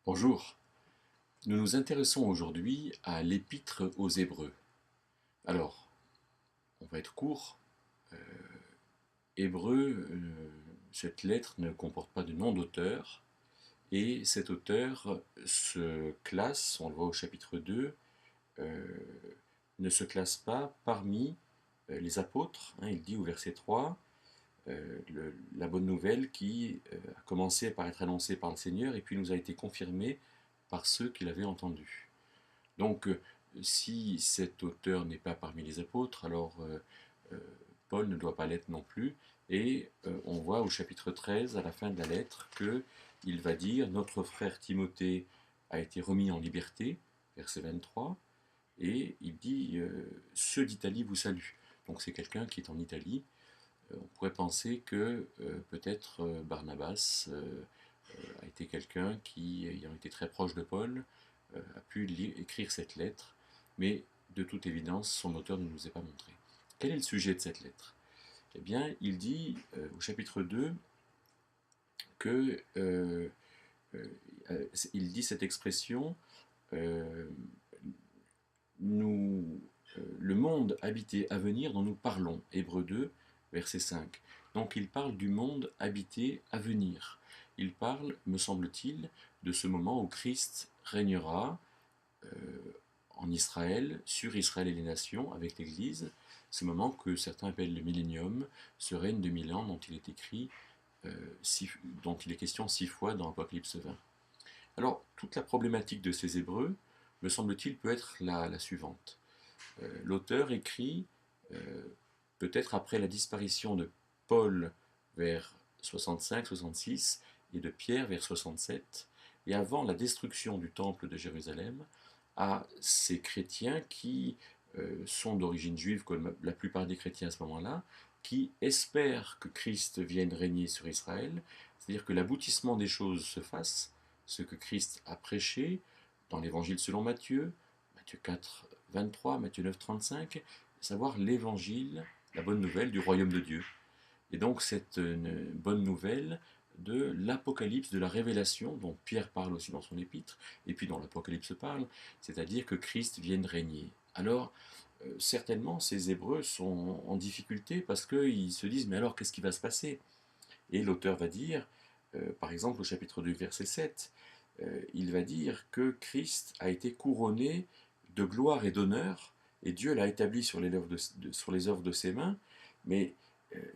Bonjour, nous nous intéressons aujourd'hui à l'épître aux Hébreux. Alors, on va être court. Euh, Hébreux, cette lettre ne comporte pas de nom d'auteur, et cet auteur se classe, on le voit au chapitre 2, euh, ne se classe pas parmi les apôtres. Il dit au verset 3, la bonne nouvelle qui a commencé par être annoncée par le Seigneur et puis nous a été confirmée par ceux qui l'avaient entendue. Donc, si cet auteur n'est pas parmi les apôtres, alors euh, Paul ne doit pas l'être non plus. Et on voit au chapitre 13, à la fin de la lettre, qu'il va dire notre frère Timothée a été remis en liberté, verset 23, et il dit ceux d'Italie vous saluent. Donc, c'est quelqu'un qui est en Italie. On pourrait penser que peut-être Barnabas a été quelqu'un qui, ayant été très proche de Paul, a pu écrire cette lettre, mais de toute évidence, son auteur ne nous est pas montré. Quel est le sujet de cette lettre? Eh bien, il dit au chapitre 2 que il dit cette expression euh, nous, le monde habité à venir dont nous parlons, Hébreux 2, verset 5. Donc il parle du monde habité à venir. Il parle, me semble-t-il, de ce moment où Christ régnera euh, en Israël, sur Israël et les nations, avec l'Église, ce moment que certains appellent le millénium, ce règne de 1000 ans dont il est écrit, dont il est question 6 fois dans Apocalypse 20. Alors, toute la problématique de ces Hébreux, me semble-t-il, peut être la suivante. L'auteur écrit, euh, peut-être après la disparition de Paul vers 65-66 et de Pierre vers 67, et avant la destruction du temple de Jérusalem, à ces chrétiens qui sont d'origine juive, comme la plupart des chrétiens à ce moment-là, qui espèrent que Christ vienne régner sur Israël, c'est-à-dire que l'aboutissement des choses se fasse, ce que Christ a prêché dans l'évangile selon Matthieu, Matthieu 4, 23, Matthieu 9, 35, savoir l'évangile, la bonne nouvelle du royaume de Dieu. Et donc cette bonne nouvelle de l'Apocalypse, de la révélation, dont Pierre parle aussi dans son épître, et puis dont l'Apocalypse parle, c'est-à-dire que Christ vienne régner. Alors, certainement, ces Hébreux sont en difficulté parce qu'ils se disent, mais alors qu'est-ce qui va se passer? Et l'auteur va dire, par exemple au chapitre 2, verset 7, il va dire que Christ a été couronné de gloire et d'honneur, et Dieu l'a établi sur sur les œuvres de ses mains, mais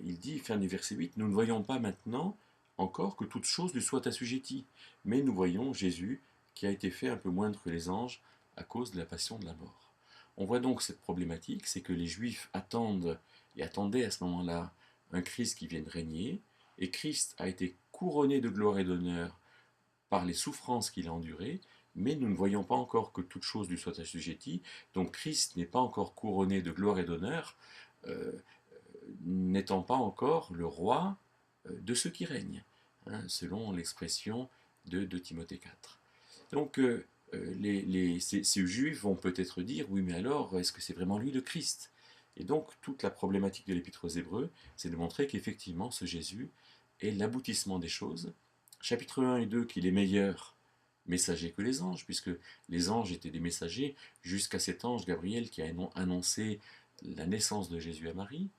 il dit, fin du verset 8, nous ne voyons pas maintenant encore que toute chose lui soit assujettie, mais nous voyons Jésus qui a été fait un peu moindre que les anges à cause de la passion de la mort. On voit donc cette problématique, c'est que les Juifs attendent et attendaient à ce moment-là un Christ qui vienne régner, et Christ a été couronné de gloire et d'honneur par les souffrances qu'il a endurées, mais nous ne voyons pas encore que toute chose lui soit assujettie, donc Christ n'est pas encore couronné de gloire et d'honneur, euh, n'étant pas encore le roi de ceux qui règnent, selon l'expression de Timothée 4. Donc ces juifs vont peut-être dire, oui mais alors, est-ce que c'est vraiment lui le Christ? Et donc toute la problématique de l'Épître aux Hébreux, c'est de montrer qu'effectivement ce Jésus est l'aboutissement des choses. Chapitre 1 et 2, qu'il est meilleur messager que les anges, puisque les anges étaient des messagers, jusqu'à cet ange Gabriel qui a annoncé la naissance de Jésus à Marie.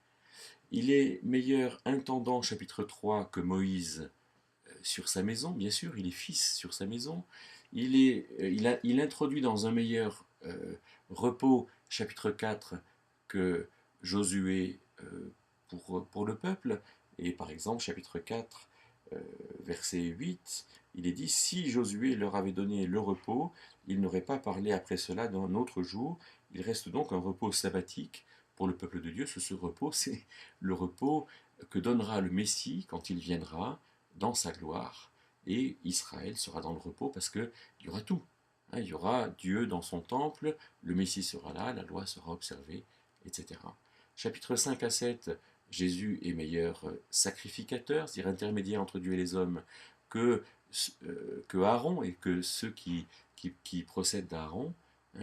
Il est meilleur intendant, chapitre 3, que Moïse sur sa maison, bien sûr, il est fils sur sa maison. Il introduit dans un meilleur repos, chapitre 4, que Josué pour le peuple. Et par exemple, chapitre 4, verset 8, il est dit, si Josué leur avait donné le repos, il n'aurait pas parlé après cela d'un autre jour. Il reste donc un repos sabbatique pour le peuple de Dieu. Ce repos, c'est le repos que donnera le Messie quand il viendra dans sa gloire. Et Israël sera dans le repos parce qu'il y aura tout. Il y aura Dieu dans son temple, le Messie sera là, la loi sera observée, etc. Chapitre 5 à 7, Jésus est meilleur sacrificateur, c'est-à-dire intermédiaire entre Dieu et les hommes, que, que Aaron et que ceux qui procèdent d'Aaron,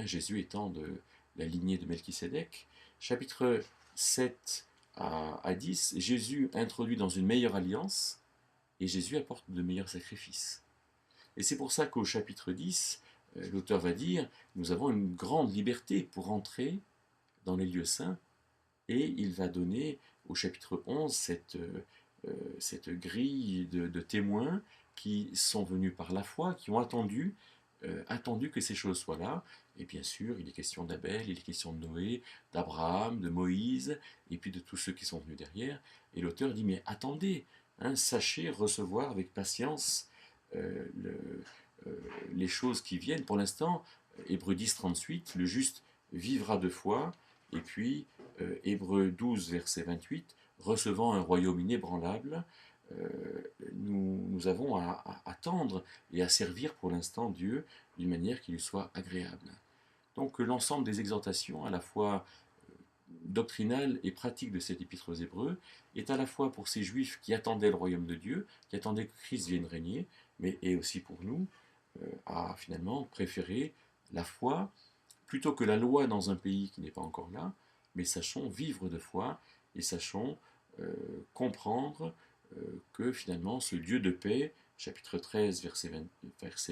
Jésus étant de la lignée de Melchisédek. Chapitre 7 à 10, Jésus introduit dans une meilleure alliance, et Jésus apporte de meilleurs sacrifices. Et c'est pour ça qu'au chapitre 10, l'auteur va dire, nous avons une grande liberté pour entrer dans les lieux saints, et il va donner au chapitre 11 cette grille de témoins qui sont venus par la foi, qui ont attendu que ces choses soient là. Et bien sûr, il est question d'Abel, il est question de Noé, d'Abraham, de Moïse, et puis de tous ceux qui sont venus derrière. Et l'auteur dit, mais attendez, hein, sachez recevoir avec patience euh, le- les choses qui viennent. Pour l'instant, Hébreux 10, 38, le juste vivra de foi, et puis Hébreux 12, verset 28, recevant un royaume inébranlable, euh, nous avons à attendre et à servir pour l'instant Dieu d'une manière qui lui soit agréable. Donc l'ensemble des exhortations, à la fois doctrinales et pratiques de cette épître aux Hébreux, est à la fois pour ces Juifs qui attendaient le royaume de Dieu, qui attendaient que Christ vienne régner, mais est aussi pour nous à finalement préférer la foi plutôt que la loi dans un pays qui n'est pas encore là, mais sachons vivre de foi et sachons comprendre que finalement ce Dieu de paix, chapitre 13, verset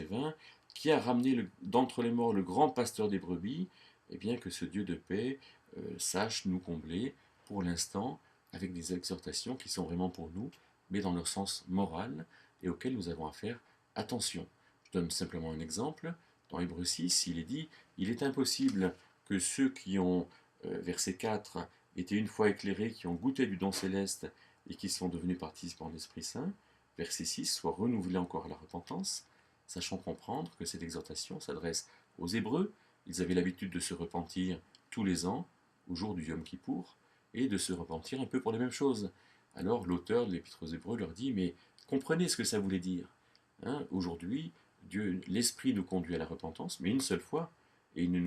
20, qui a ramené d'entre les morts le grand pasteur des brebis, et bien que ce Dieu de paix sache nous combler pour l'instant avec des exhortations qui sont vraiment pour nous, mais dans leur sens moral et auxquelles nous avons à faire attention. Je donne simplement un exemple. Dans Hébreux 6, il est dit, il est impossible que ceux qui ont, verset 4, été une fois éclairés, qui ont goûté du don céleste et qui sont devenus participants de l'Esprit Saint, verset 6, soient renouvelés encore à la repentance, sachant comprendre que cette exhortation s'adresse aux Hébreux. Ils avaient l'habitude de se repentir tous les ans, au jour du Yom Kippour, et de se repentir un peu pour les mêmes choses. Alors l'auteur de l'Épître aux Hébreux leur dit, mais comprenez ce que ça voulait dire. Hein, aujourd'hui, Dieu, l'Esprit nous conduit à la repentance, mais une seule fois, et il ne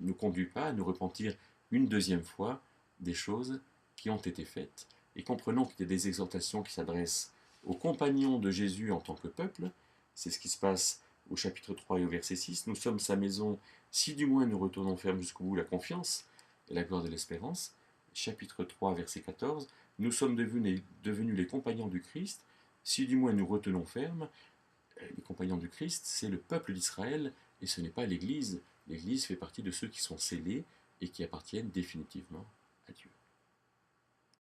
nous conduit pas à nous repentir une deuxième fois des choses qui ont été faites. Et comprenons qu'il y a des exhortations qui s'adressent aux compagnons de Jésus en tant que peuple. C'est ce qui se passe au chapitre 3 et au verset 6. Nous sommes sa maison, si du moins nous retournons ferme jusqu'au bout la confiance et la gloire de l'espérance. Chapitre 3, verset 14. Nous sommes devenus les compagnons du Christ, si du moins nous retenons ferme. Les compagnons du Christ, c'est le peuple d'Israël et ce n'est pas l'Église. L'Église fait partie de ceux qui sont scellés et qui appartiennent définitivement à Dieu.